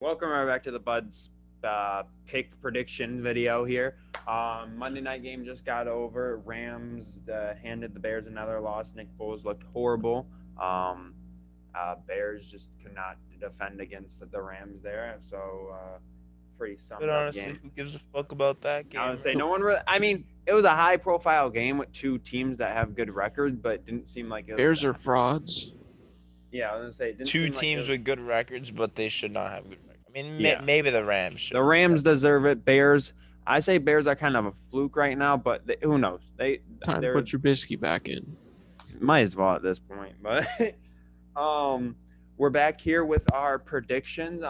Welcome right back to the Buds pick prediction video here. Monday night game just got over. Rams handed the Bears another loss. Nick Foles looked horrible. Um, Bears just could not defend against the Rams there. So pretty But summed up honestly, game. who gives a fuck about that I game, would say bro? no one really. I mean, it was a high profile game with two teams that have good records, but it didn't seem like it was Bears are that. frauds. Yeah, I was gonna say it didn't Two seem like it teams was. with good records, but they should not have good records. I mean, Yeah, maybe the Rams the should. Rams deserve it. Bears, I say Bears are kind of a fluke right now, but who knows? Time to They're put Trubisky back in. might as well at this point. But um, we're back here with our predictions.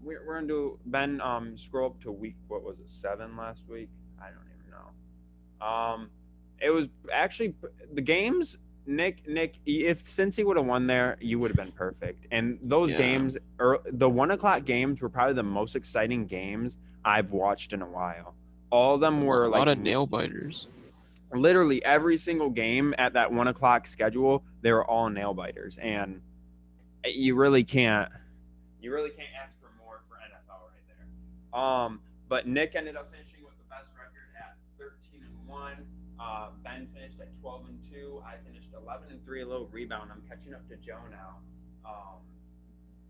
We're gonna do Ben. Scroll up to week. What was it? 7 last week. I don't even know. It was actually the games. Nick, if Cincy would have won there, you would have been perfect. And those Yeah. games, or the 1 o'clock games, were probably the most exciting games I've watched in a while. All of them were A like lot of nail biters. literally every single game at that 1 o'clock schedule. They were all nail biters, and you really can't ask for more for NFL right there. But Nick ended up finishing with the best record at 13-1. Ben finished at 12-2. I finished 11-3, a little rebound. I'm catching up to Joe now.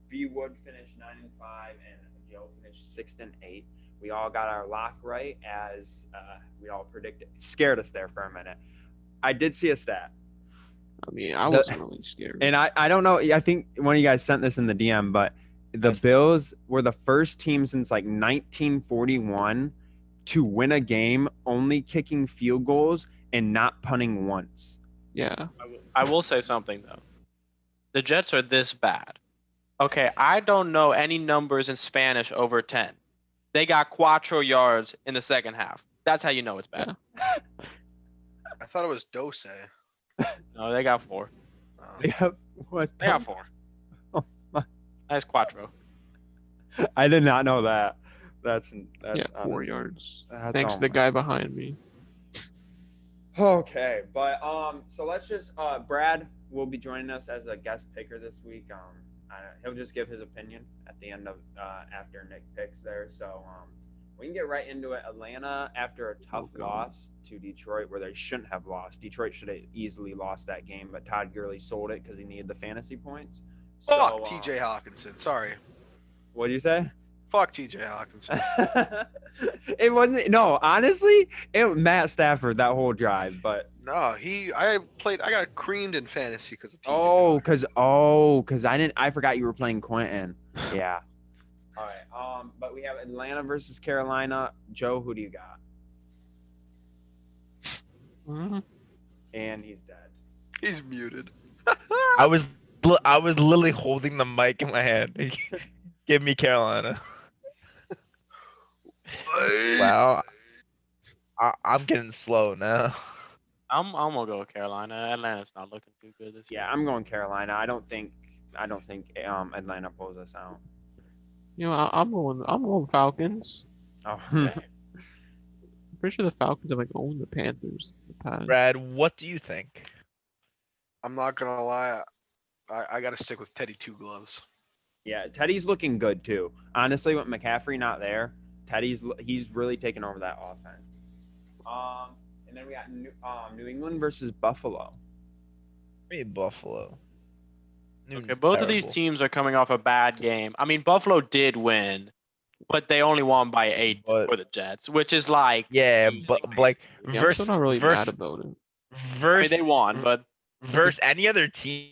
B Wood finished 9-5, and Joe finished 6-8. We all got our lock right as we all predicted. Scared us there for a minute. I did see a stat. I mean, I wasn't really scared. And I don't know. I think one of you guys sent this in the DM, but the Bills were the first team since like 1941 to win a game only kicking field goals and not punting once. Yeah. I will say something though. The Jets are this bad. Okay, I don't know any numbers in Spanish over 10. They got cuatro yards in the second half. That's how you know it's bad. I thought it was Dose. No, they got 4. Yep. What? They got 4. Oh, my. That's cuatro. I did not know that. That's Yeah, 4 honest. yards. That's Thanks all to the my- guy behind me. Okay, but so let's just Brad will be joining us as a guest picker this week. He'll just give his opinion at the end of after Nick picks there. So we can get right into it. Atlanta, after a tough God. loss to Detroit, where they shouldn't have lost. Detroit should have easily lost that game, but Todd Gurley sold it because he needed the fantasy points. Fuck TJ Hawkinson. Sorry. What do you say? Fuck TJ Hawkinson. It wasn't. No, honestly, Matt Stafford that whole drive, but. No, I got creamed in fantasy because of TJ. Because I forgot you were playing Quentin. Yeah. All right. But we have Atlanta versus Carolina. Joe, who do you got? Mhm. And he's dead. He's muted. I was literally holding the mic in my hand. Give me Carolina. Wow, I'm getting slow now. I'm gonna go with Carolina. Atlanta's not looking too good this year. Yeah, I'm going Carolina. I don't think Atlanta pulls us out. You know, I'm going Falcons. Oh. I'm pretty sure the Falcons have like owned the Panthers in the past. Brad, what do you think? I'm not gonna lie. I gotta stick with Teddy Two Gloves. Yeah, Teddy's looking good too. Honestly, with McCaffrey not there, he's really taken over that offense. And then we got New England versus Buffalo. Me, Buffalo. Okay, both of these teams are coming off a bad game. I mean, Buffalo did win, but they only won by 8 But- for the Jets, which is like Yeah, but like Yeah, I'm versus still not really mad versus about it. I mean, versus they won, but versus any other team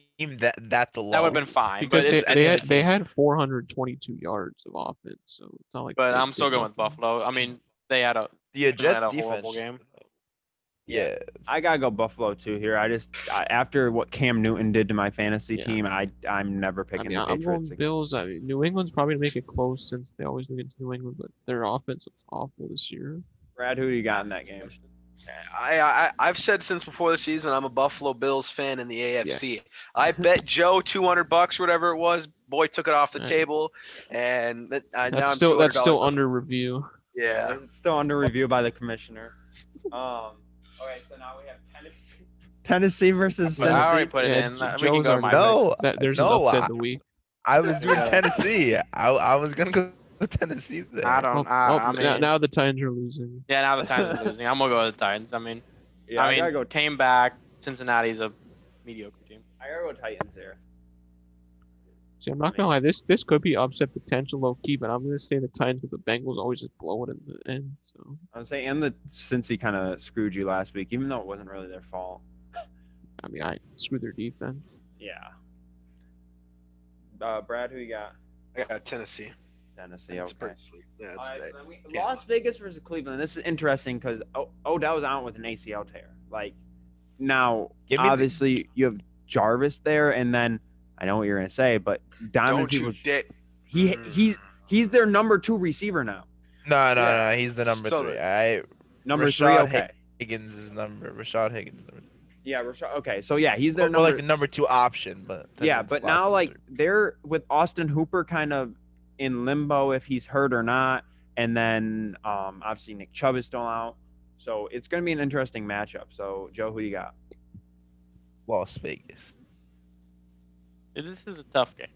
that's a low. that would have been fine. Because But they had 422 yards of offense, so it's not like. but they I'm still did going with nothing. Buffalo. I mean, they had a The Jets had a defense. horrible game. Yeah, I gotta go Buffalo too here. After what Cam Newton did to my fantasy Yeah. team, I'm never I picking mean, the I'm Patriots going again. Bills. I mean, New England's probably gonna make it close since they always win against New England, but their offense is awful this year. Brad, who do you got in that game? I've said since before the season I'm a Buffalo Bills fan in the AFC. I bet Joe $200 or whatever it was. Boy took it off the Right. table, and now I'm That's still $200 under review. Yeah. It's still under review by the commissioner. Okay, so now we have Tennessee versus But I already Cincy. put it Yeah, in. We can Joe's go to already my back. No, There's an no, upset of the week. I was doing Yeah. Tennessee. I was gonna go with Tennessee there. I don't. I mean, now the Titans are losing. yeah. Now the Titans are losing. I'm gonna go with the Titans. I mean, Yeah, I gotta go. came back. Cincinnati's a mediocre team. I gotta go Titans there. See, I'm not gonna lie, this could be upset potential low key, but I'm gonna say the Titans with the Bengals always just blow it in the end. So I would say, and the Cincy kind of screwed you last week, even though it wasn't really their fault. I mean, I screwed their defense. Yeah. Brad, who you got? I got Tennessee. Tennessee. It's Okay. pretty sleep. Yeah, All it's right, that. so then we, Yeah. Las Vegas versus Cleveland. This is interesting because Odell's out with an ACL tear. Like now, Give me the- obviously you have Jarvis there, and then I know what you're gonna say, but Donovan Don't you People, dare. he's their number 2 receiver now. No, Yeah. he's the number So 3. the- Number 3, Rashad okay. Higgins is number. Rashad Higgins. Number 3. Yeah, Rashad. Okay, so yeah, he's their Well, number. like the number 2 option, but Yeah, technically but slots now number like 3. they're with Austin Hooper kind of in limbo if he's hurt or not, and then obviously Nick Chubb is still out, so it's gonna be an interesting matchup. So Joe, who you got? Las Vegas. This is a tough game.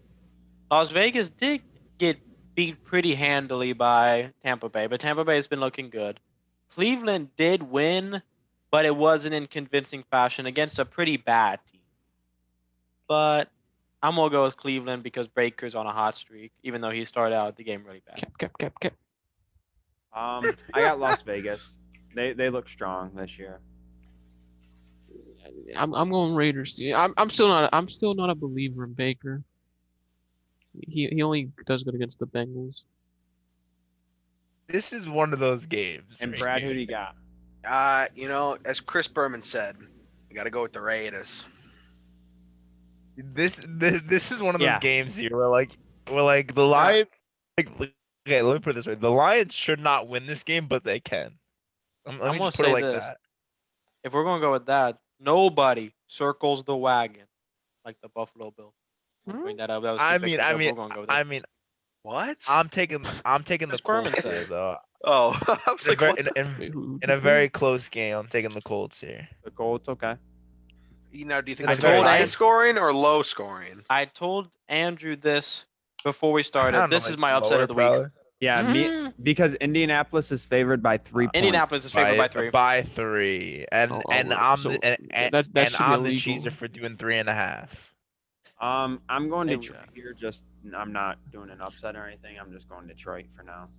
Las Vegas did get beat pretty handily by Tampa Bay, but Tampa Bay has been looking good. Cleveland did win, but it wasn't in convincing fashion against a pretty bad team. But I'm gonna go with Cleveland because Baker's on a hot streak, even though he started out the game really bad. Cap. I got Las Vegas. They look strong this year. I'm going Raiders. Yeah, I'm still not a believer in Baker. He only does good against the Bengals. This is one of those games. And right Brad, who here. do you got? As Chris Berman said, you got to go with the Raiders. This is one of those Yeah. games here where like the Lions. Okay, let me put it this way: the Lions should not win this game, but they can. Let I'm me gonna just put it say like this. that. If we're gonna go with that, nobody circles the wagon like the Buffalo Bills. Hmm? Bring that up. That was two I picks mean, ago, I but mean, we're gonna go with I it. mean, What? I'm taking the Chris Berman Colts said. here, though. Oh, I was In a, like, very, what the- Wait, who- in a very close game, I'm taking the Colts here. The Colts, okay. Now, do you think I it's going to be told high Andrew- scoring or low scoring? I told Andrew this before we I started. don't know, This is like my upset lower of the week. probably. Yeah, me because Indianapolis is favored by 3 points. Indianapolis is favored by 3. By 3, and Oh, and well, I'm so the, and, that and should be I'm the illegal. cheeser for doing 3.5. I'm going Hey, Detroit here. Just I'm not doing an upset or anything. I'm just going Detroit for now.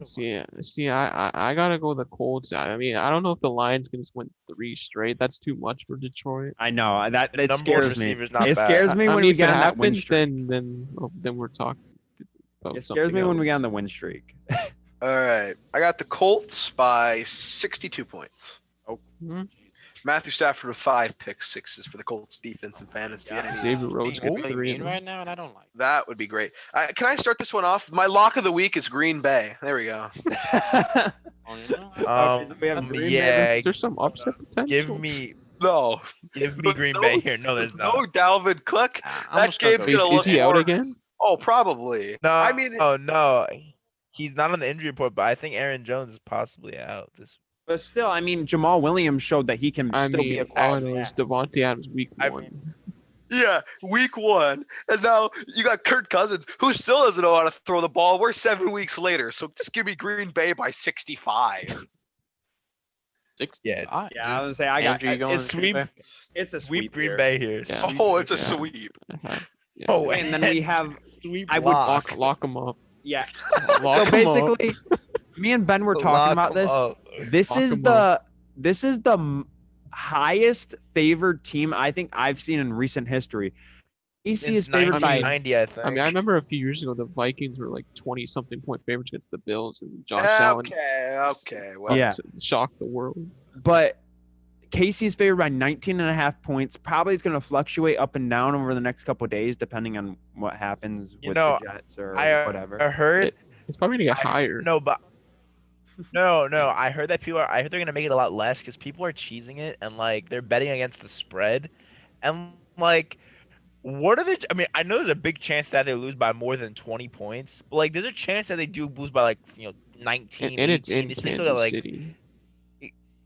See, I gotta go with the Colts. I mean, I don't know if the Lions can just win 3 straight. That's too much for Detroit. I know that The it number one scares me. receiver's not It bad. scares me I when mean, we if get it on that win happens, streak. then we're talking about It scares me something when we get on else. the win streak. All right. I got the Colts by 62 points. Mhm. Matthew Stafford with 5 pick sixes for the Colts defense and fantasy. Yeah. Any- Xavier Rhodes Being gets really 3. mean right now, and I don't like it. That would be great. Can I start this one off? My lock of the week is Green Bay. There we go. Oh, you know? so we have Green Bay yeah, Is there some upset potential? give me No. Green No, Bay here. No, there's no not. Dalvin Cook. I'm That just gonna game's go gonna Is look he out worse. again? Oh, probably. No, I mean, no, he's not on the injury report, but I think Aaron Jones is possibly out. But still, I mean, Jamal Williams showed that he can I still be a mean, all I quality know is back. Devontae Adams week I 1. yeah, week 1. And now you got Kirk Cousins, who still doesn't know how to throw the ball. We're 7 weeks later. So just give me Green Bay by 65. Yeah, Yeah, I was gonna say I got Andrew, you going it's with Green sweep, Bay? it's a sweep sweep Green here. Bay here. Yeah. Sweep Oh, it's a Yeah. sweep. Yeah. Oh, And then we have sweep I would lock. Lock him up. yeah. Lock So 'em up. basically, me and Ben were talking Lock about 'em this. up. This Lock is 'em the highest favored team I think I've seen in recent history. AC is Since favored by 1990, I think. I mean, I remember a few years ago the Vikings were like 20-something point favorites against the Bills, and Josh Allen Okay. Well, Yeah. shocked the world. but Casey is favored by 19.5 points. Probably it's going to fluctuate up and down over the next couple of days, depending on what happens You with know, the Jets or I whatever. I heard. It's probably gonna get higher. No, but no. I heard that people are. I heard they're gonna make it a lot less because people are cheesing it and like they're betting against the spread, and like, what are the? I mean, I know there's a big chance that they lose by more than 20 points, but like, there's a chance that they do lose by like 19, And it's 18. in They still Kansas get, like, City.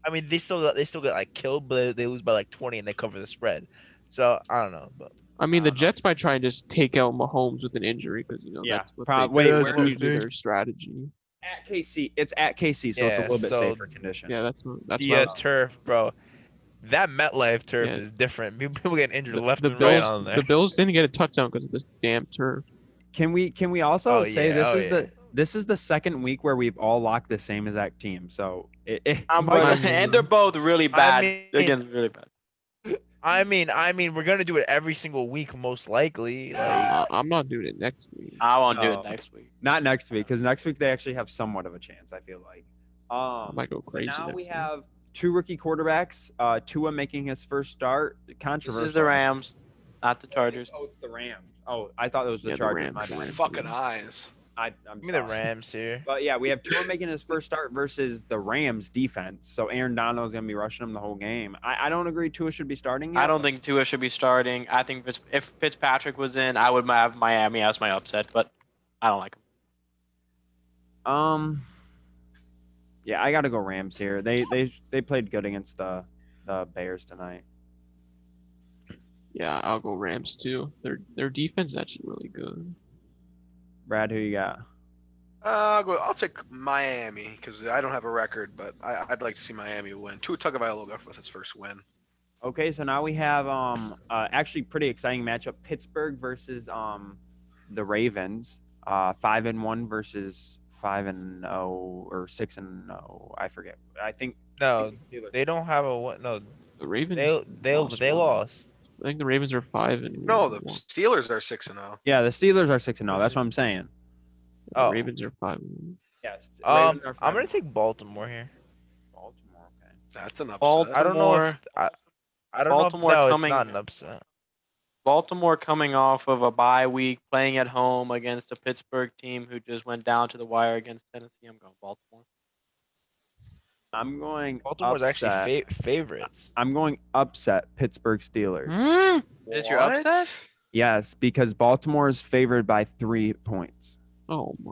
I mean, they still get like killed, but they lose by like 20 and they cover the spread. So I don't know, but I mean, the Uh, Jets might try and just take out Mahomes with an injury because Yeah, that's what wait, that's where- usually their strategy. at KC. It's at KC, so it's a Yeah, little bit so safer condition. Yeah, that's what The I was. turf, bro. That MetLife turf Yeah. is different. People getting injured left The and right Bills on there. the Bills didn't get a touchdown because of this damn turf. Can we also Oh, say yeah, this oh, is yeah. this is the second week where we've all locked the same exact team. So it I'm might- I mean- and they're both really bad mean- against really bad. I mean, we're gonna do it every single week, most likely. Like, I'm not doing it next week. I won't do Oh. it next week. not next week because next week they actually have somewhat of a chance. I feel like. I might go But crazy. now next we week. have two rookie quarterbacks. Tua making his first start. This Controversial. is the Rams, not the Chargers. Oh, it's the Rams. Oh, I thought it was the Yeah, the Chargers. Rams, My the bad. Rams. Fucking eyes. I'm give me the sorry. Rams here. But yeah, we have Tua making his first start versus the Rams defense. So Aaron Donald's gonna be rushing him the whole game. I don't agree Tua should be starting. Yet, I don't think Tua should be starting. I think if Fitzpatrick was in, I would have Miami as my upset, but I don't like him. Yeah, I gotta go Rams here. They played good against the Bears tonight. Yeah, I'll go Rams too. Their defense is actually really good. Brad, who you got? I'll take Miami because I don't have a record, but I'd like to see Miami win. Tua Tagovailoa with his first win. Okay, so now we have actually pretty exciting matchup: Pittsburgh versus the Ravens. 5-1 versus 5-0 or 6-0. I forget. I think No, they don't have a what? No, The Ravens. they lost one. lost. I think the Ravens are 5 and No, the 1. Steelers are 6-0. Yeah, the Steelers are 6-0. That's what I'm saying. The Oh. Ravens are 5 and 1. Yes. I'm gonna take Baltimore here. Baltimore. Okay. That's an upset. Baltimore. I don't know if I don't Baltimore know. If, no, coming- it's not an upset. Baltimore coming off of a bye week, playing at home against a Pittsburgh team who just went down to the wire against Tennessee. I'm going Baltimore. I'm going. Baltimore's upset. actually favorites. I'm going upset Pittsburgh Steelers. Hmm? Is your upset? Yes, because Baltimore is favored by 3 points. Oh my.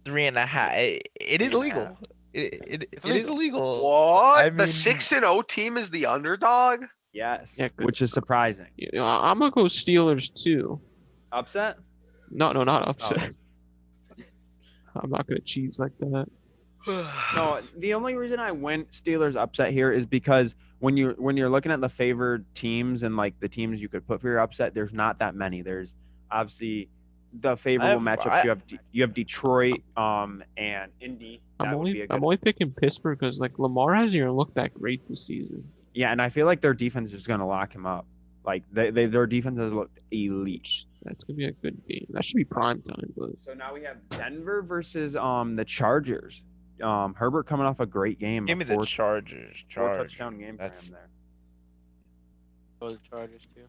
3.5. It is 3.5. legal. It It's is legal. illegal. What? I The mean- 6-0 team is the underdog? Yes, Yeah, 'cause- which is surprising. Yeah, I'm gonna go Steelers too. Upset? No, not Oh. upset. I'm not gonna cheese like that. No, the only reason I went Steelers upset here is because when you're looking at the favored teams and like the teams you could put for your upset, there's not that many. There's obviously the favorable matchups. You have Detroit, and Indy. That would be a good. I'm only picking Pittsburgh because like Lamar hasn't even looked that great this season. Yeah, and I feel like their defense is going to lock him up. Like their defense has looked elite. That's gonna be a good game. That should be prime time, but So now we have Denver versus the Chargers. Herbert coming off a great game. Give a me the four Chargers. touchdown game for That's- him there. Go the Chargers too.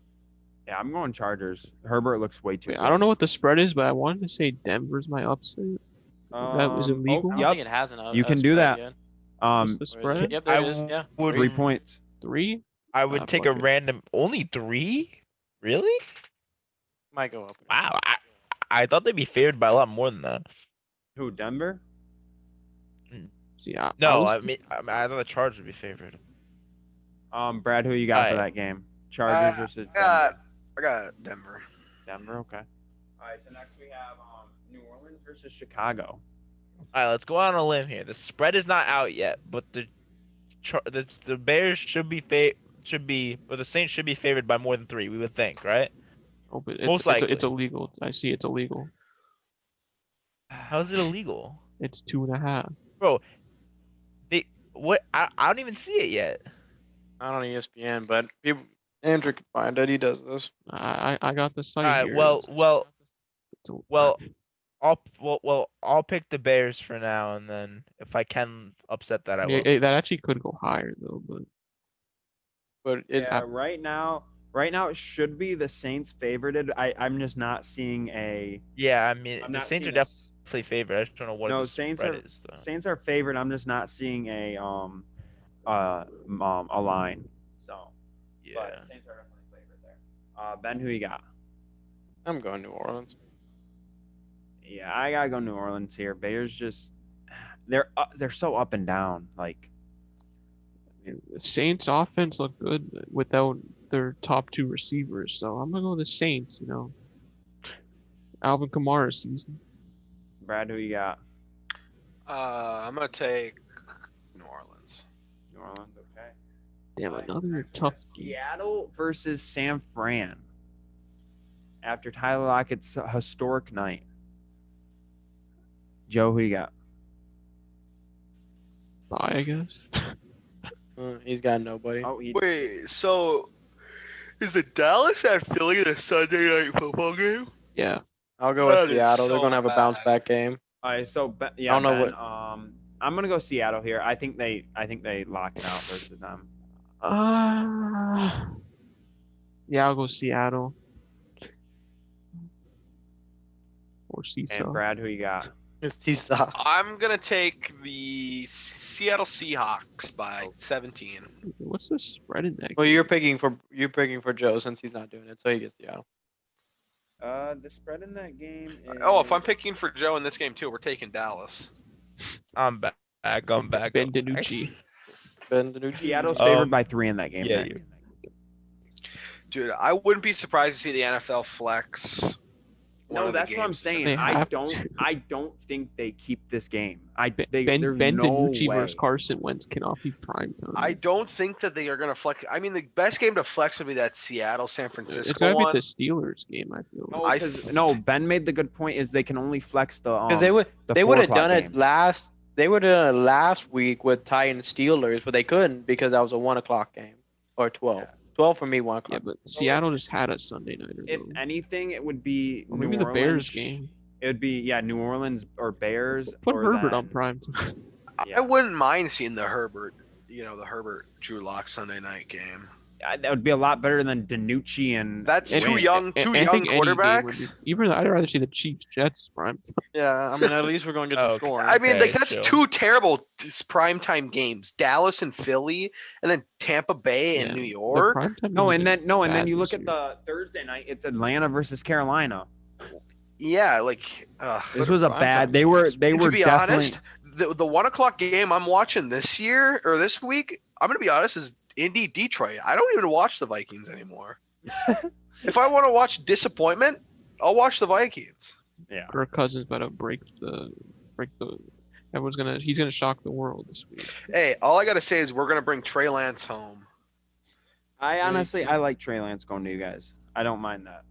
Yeah, I'm going Chargers. Herbert looks way too. wait, I don't know what the spread is, but I wanted to say Denver's my upset. That was illegal? I don't Yep. think it has an. You can do spread that. yet. What's the Where is spread? it? Yep, there it I is. Yeah. would 3 points. 3? I would Ah, take a fuck it. random. Only 3? Really? Might go up. Wow. I thought they'd be favored by a lot more than that. Who? Denver? See, No, was I mean, I thought the Chargers would be favored. Brad, who you got for Alright. that game? Chargers versus I got Denver. Denver. Okay. All right. So next we have New Orleans versus Chicago. All right, let's go out on a limb here. The spread is not out yet, but the Bears or the Saints should be favored by more than 3. We would think, right? Oh, but Most it's likely. illegal. I see it's illegal. How is it illegal, It's 2.5. bro? What? I don't even see it yet. Not on ESPN, but people, Andrew can find it. He does this. I got the site All right. here. Well, It's a- well, I'll pick the Bears for now, and then if I can upset that, I will. that actually could go higher though, but But it's Yeah. Right now it should be the Saints favored. I'm just not seeing a. Yeah, I mean, I'm the not Saints seeing are a s- definitely favored. I just don't know what No, the Saints spread are- is. Though. Saints are favored. I'm just not seeing a line. So. Yeah. But Saints are definitely favored there. Ben, who you got? I'm going New Orleans. Yeah, I gotta go New Orleans here. Bears just they're so up and down. Like The Saints offense looked good without their top two receivers, so I'm gonna go with the Saints. You know, Alvin Kamara season. Brad, who you got? I'm gonna take New Orleans. New Orleans, okay. Damn, Alright, another next we tough have game. Seattle versus San Fran. After Tyler Lockett's historic night. Joe, who you got? Bye, I guess. He's got nobody. Oh, he Wait, so is the Dallas at Philly the Sunday night football game? Yeah. I'll go with That is Seattle. They're so gonna have a bounce bad. back game. All right, so yeah, I don't know Ben, I'm gonna go Seattle here. I think they lock it out versus them. Yeah, I'll go Seattle. Or And Seesaw. Brad, who you got? He's I'm gonna take the Seattle Seahawks by 17. What's the spread in that? Well, game? you're picking for Joe since he's not doing it, so he gets Seattle. The spread in that game is Oh, if I'm picking for Joe in this game too, we're taking Dallas. I'm back. I'm back. Ben I'm back. DiNucci. Ben DiNucci. Seattle's favored Um, by 3 in that game. yeah, Nick. Dude, I wouldn't be surprised to see the NFL flex. one No, of the that's what I'm games. saying. They I have don't to. I don't think they keep this game. Ben There's no DiNucci way. versus Carson Wentz cannot be prime time. I don't think that they are gonna flex. I mean, the best game to flex would be that Seattle San It's Francisco gotta be one. the Steelers game. I feel. No, I 'cause- th- no, Ben made the good point is they can only flex the Because they would the they 4 would have o'clock done it game. last. They would have done it last week with Titans Steelers, but they couldn't because that was a 1 o'clock game or 12. 12 for me, 1 Yeah, o'clock. but Seattle just had a Sunday nighter. If though. anything, it would be Or New maybe the Bears Orleans. game. It would be New Orleans or Bears. Put or Herbert on then- prime time. Yeah. I wouldn't mind seeing the Herbert Drew Lock Sunday night game. That would be a lot better than DiNucci and That's And- too Wentz. young, I two think young any game would quarterbacks. be- Even I'd rather see the Chiefs Jets prime. Yeah, I mean at least we're going to get some Okay. scoring. I mean, Okay, like that's chill. two terrible primetime games: Dallas and Philly, and then Tampa Bay and Yeah, New The York. prime time No, games and are then bad you look this at year. the Thursday night. It's Atlanta versus Carolina. Yeah, like This was a bad. They were And to be definitely. honest, the 1 o'clock game I'm watching this year or this week, I'm gonna be honest, is Indy Detroit. I don't even watch the Vikings anymore. If I want to watch disappointment, I'll watch the Vikings. Kirk Cousins about to break the. He's gonna shock the world this week. Hey, all I gotta say is we're gonna bring Trey Lance home. I honestly like Trey Lance going to you guys. I don't mind that.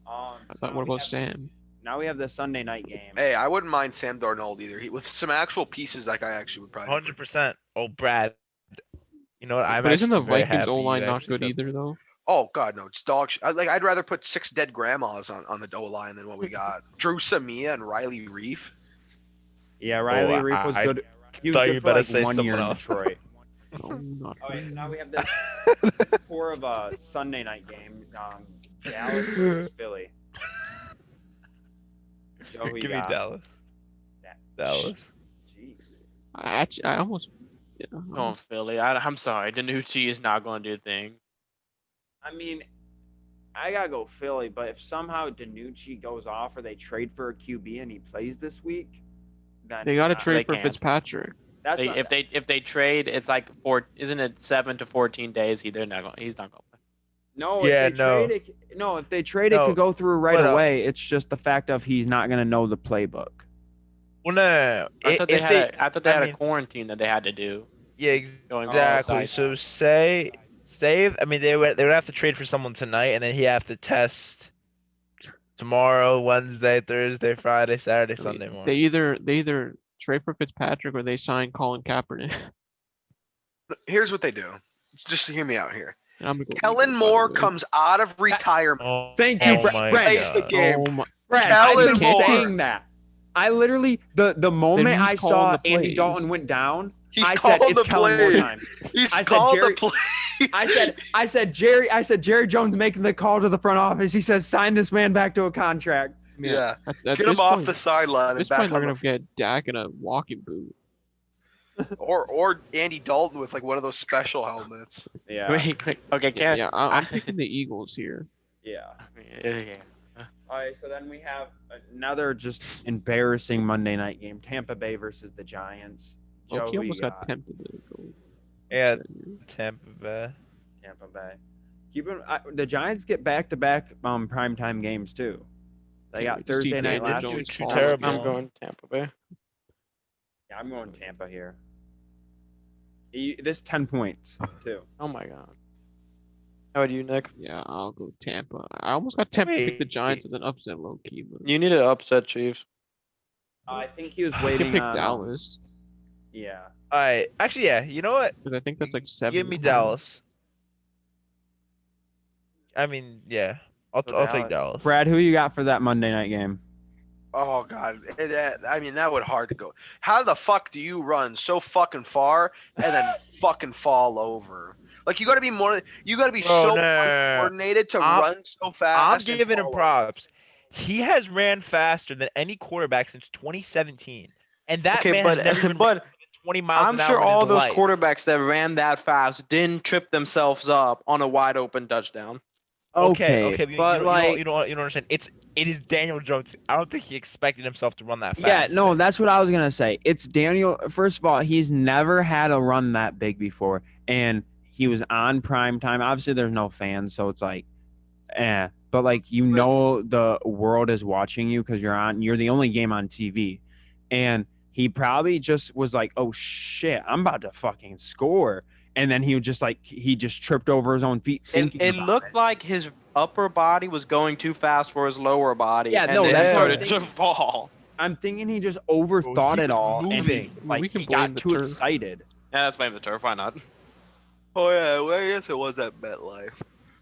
I So thought, what we about have- Sam? Now we have the Sunday night game. Hey, I wouldn't mind Sam Darnold either. With some actual pieces, that guy actually would probably. 100%. Oh, Brad. You know what? I'm But isn't the actually very Vikings happy O you line not actually good said either though? Oh God, no! It's dog. I'd rather put 6 dead grandmas on the O line than what we got. Drew Samia and Riley Reef. Yeah, Riley Oh, Reef was I good. He was thought good you for better like say 1 year someone in else. Detroit. No, not All right, really. so now we have this core of a Sunday night game. Dallas versus Philly. Joe, who you Give me got? Dallas. Da- Dallas. Jeez. I almost. Yeah, Oh, Philly. I'm sorry. DiNucci is not going to do a thing. I mean, I gotta go Philly, but if somehow DiNucci goes off or they trade for a QB and he plays this week, then They got to uh, trade for can't. Fitzpatrick. That's They, not- if they trade, it's like isn't it 7 to 14 days? He's not going to play. no. Yeah, if they no. Trade it, no, if they trade, it No, could go through right but, away. It's just the fact of he's not gonna know the playbook. Well, no. I thought they If had I thought they I had mean- a quarantine that they had to do. Yeah, Going exactly. outside. So save. I mean, they would have to trade for someone tonight, and then he have to test tomorrow, Wednesday, Thursday, Friday, Saturday, I mean, Sunday They morning. either trade for Fitzpatrick or they sign Colin Kaepernick. Here's what they do. Just hear me out here. And I'm gonna go Kellen Eagles, by the Moore way. comes out of retirement. Oh, Thank you, oh Brad. my Brad. Plays the God. game. Oh my! Brad, Kellen I've been Moore. saying that. I literally the moment who's I calling saw the Andy plays? Dalton went down, He's I said called it's the Kellen Moore play. time. He's I said called Jerry- the play. I said Jerry Jones making the call to the front office. He says sign this man back to a contract. Yeah. At Get this him off point- the sideline At and this back point, they're on gonna the, get Dak in a walking boot. or Andy Dalton with like one of those special helmets. Yeah. Wait, okay, Yeah, can yeah, I'm picking the Eagles here. Yeah. yeah. All right, so then we have another just embarrassing Monday night game: Tampa Bay versus the Giants. Joe, Loki who you almost got? got tempted to go. Yeah, upset here. Tampa Bay. Tampa Bay. The Giants get back-to-back primetime games too. They Can't got wait to see Thursday night Daniel last Jones week. Too fall terrible. again. I'm going Tampa Bay. Yeah, I'm going Tampa here. This 10 points too. Oh my god. How about you, Nick? Yeah, I'll go Tampa. I almost got tempted to pick the Wait. Giants as an upset low key, but You need to upset Chiefs. I think he was I can waiting pick on. Dallas Yeah. All right. Actually, yeah. You know what? because I think that's like 7. Give me Dallas. I mean, yeah. I'll So I'll take Dallas. Brad, who you got for that Monday night game? Oh god, I mean that would hard to go. How the fuck do you run so fucking far and then fucking fall over? Like you got to be more. You got to be Bro, so no. coordinated to I'm- run so I'm fast. and giving him fall over. props. He has ran faster than any quarterback since 2017, and that Okay, man but has never even but ran 20 miles I'm an hour sure in all his those life. quarterbacks that ran that fast didn't trip themselves up on a wide open touchdown. Okay, but you like, don't understand. It is Daniel Jones. I don't think he expected himself to run that fast. yeah, no, that's what I was gonna say. It's Daniel. First of all, he's never had a run that big before, and he was on prime time. Obviously, there's no fans, so it's like, but like the world is watching you because you're the only game on TV, and he probably just was like, oh shit, I'm about to fucking score, and then he just tripped over his own feet. It looked like his upper body was going too fast for his lower body. Yeah, and no, then that's he what I'm started to thinking. fall. I'm thinking he just overthought he it was all, moving. and like We can he got blame the too turf. excited. Yeah, that's blame the turf. Why not? Oh yeah, well, I guess it was at MetLife.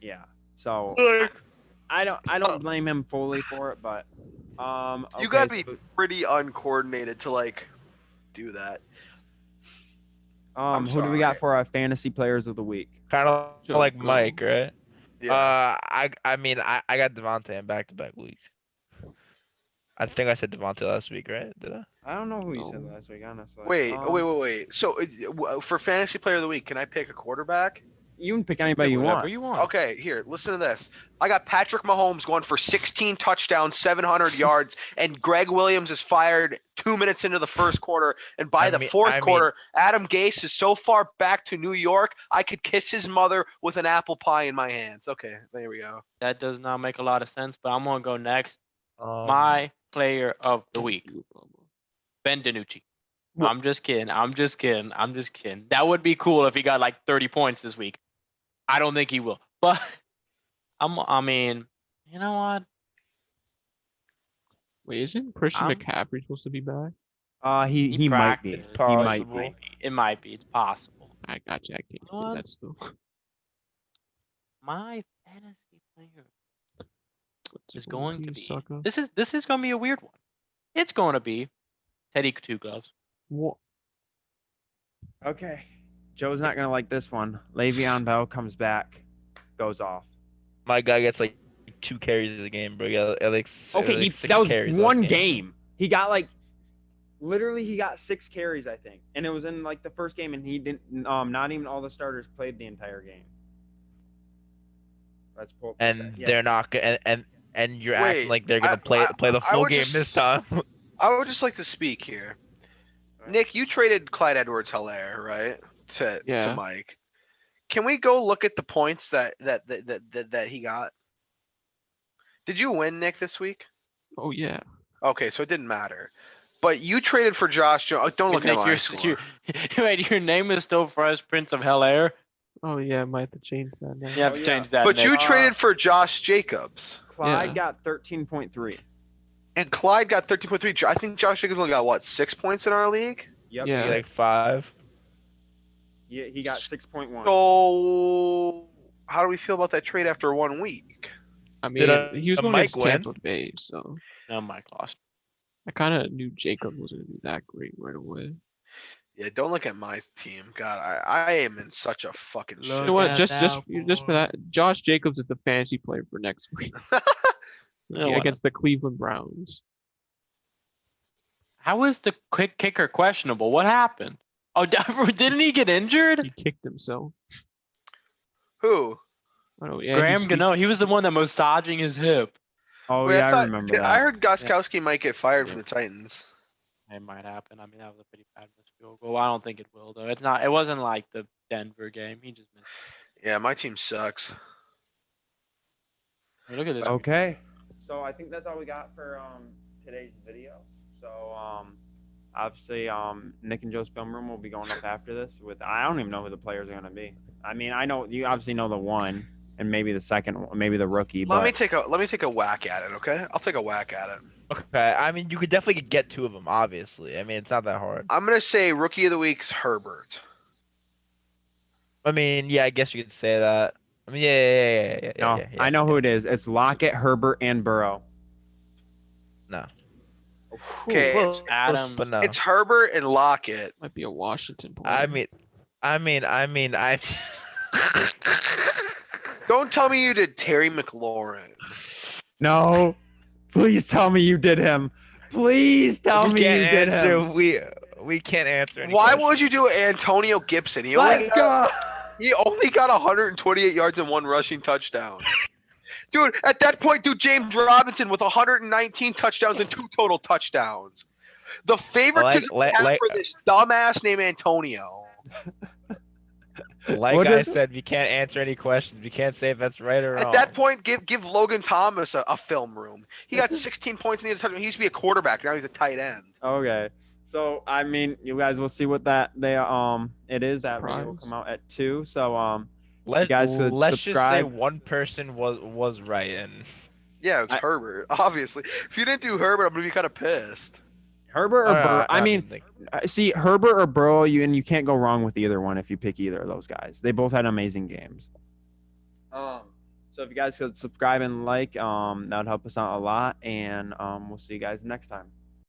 Yeah, so Like, I don't blame him fully for it, but you okay, gotta be so, pretty uncoordinated to like do that. I'm who do we got sorry. for our fantasy players of the week? kind of Joe like Burrow. Mike, right? Yeah. I mean, I got Devontae in back-to-back weeks. I think I said Devontae last week, right? Did I? I don't know who you said No. last week, honestly. Wait. So for fantasy player of the week, can I pick a quarterback? You can pick anybody you Whatever want. you want. Okay, here, listen to this. I got Patrick Mahomes going for 16 touchdowns, 700 yards, and Greg Williams is fired 2 minutes into the first quarter. And by the fourth quarter, Adam Gase is so far back to New York, I could kiss his mother with an apple pie in my hands. Okay, there we go. That does not make a lot of sense, but I'm gonna go next. My My player of the week, Ben DiNucci. I'm just kidding. That would be cool if he got like 30 points this week. I don't think he will, but I mean, you know what? Wait, isn't Christian I'm- McCaffrey supposed to be back? He might be. practiced. He might possible. be. It might be. It's possible. I got you. I can't know say what? that still. My fantasy player What's is it going to be. sucker? This is going to be a weird one. It's going to be Teddy Two Gloves. What? Okay. Joe's not gonna like this one. Le'Veon Bell comes back, goes off. My guy gets like 2 carries a game, bro. Yeah, like, Okay, like 6 that was carries one last game. He got like, literally, he got 6 carries, I think, and it was in like the first game, and he didn't. Not even all the starters played the entire game. Let's pull. up the And stat. Yeah. they're not and you're Wait, acting like they're gonna play the I full would game just- this time. I would just like to speak here. Nick, you traded Clyde Edwards-Helaire, right? To Yeah. Mike. Can we go look at the points that he got? Did you win, Nick, this week? Oh yeah. Okay, so it didn't matter. But you traded for Josh Jones. Don't look at my Your score. wait, your name is still Fresh Prince of Hell Air. Oh yeah. I might have to change that now. You have Oh, to yeah. change that. But Nick. you Uh, traded for Josh Jacobs. Clyde Yeah. got 13.3. And Clyde got 13.3. I think Josh Jacobs only got what, 6 points in our league? Yep. Yeah. Like 5. Yeah, he got 6.1. So how do we feel about that trade after 1 week? I mean, he was going Mike against win? Tampa Bay, so No, Mike lost. I kind of knew Jacob wasn't gonna be that great right away. Yeah, don't look at my team. God, I am in such a fucking You shit. know what? at Just that for that, Josh Jacobs is the fantasy player for next week No, against the Cleveland Browns. How is the quick kicker questionable? What happened? Oh, didn't he get injured? He kicked himself. Who? I don't know. Yeah, Graham he tweaked- Gano, he was the one that massaging his hip. Oh Wait, yeah, I thought- remember did- that. I heard Goskowski might get fired from the Titans. It might happen. I mean, that was a pretty bad missed field goal. I don't think it will though. It's not. It wasn't like the Denver game. He just missed. Yeah, my team sucks. Look at this. Okay. So I think that's all we got for today's video. So obviously Nick and Joe's film room will be going up after this with I don't even know who the players are gonna be. I mean I know you obviously know the one and maybe the second one, maybe the rookie. Let But me take a whack at it, okay? I'll take a whack at it. Okay, I mean, you could definitely get 2 of them. Obviously, I mean, it's not that hard. I'm gonna say rookie of the week's Herbert. I mean, yeah, I guess you could say that. I mean, yeah. no, I know who it is. It's Lockett, Herbert, and Burrow. No. Okay, Close, Adams. but no. It's Herbert and Lockett. Might be a Washington player. I mean, I. Don't tell me you did Terry McLaurin. No. Please tell me you did him. Please tell we me you can't did answer. him. We can't answer. Any Why questions. would you do Antonio Gibson? Let's go. He only got 128 yards and 1 rushing touchdown. Dude, at that point, James Robinson with 119 touchdowns and 2 total touchdowns. The favoritism we have for this dumbass named Antonio. Like What I is- said, we can't answer any questions. We can't say if that's right or wrong. At that point, give Logan Thomas a film room. He got 16 points and he had a touchdown. He used to be a quarterback. Now he's a tight end. Okay. So I mean, you guys will see what that it is. That video will Surprise. come out at 2. So Let's guys should just say subscribe. one person was right, and Yeah, it's I- Herbert, obviously. If you didn't do Herbert, I'm going to be kind of pissed. Herbert or Burrow. I don't mean, think- see Herbert or Burrow, you can't go wrong with either one if you pick either of those guys. They both had amazing games. So if you guys could subscribe and like, that would help us out a lot, and we'll see you guys next time.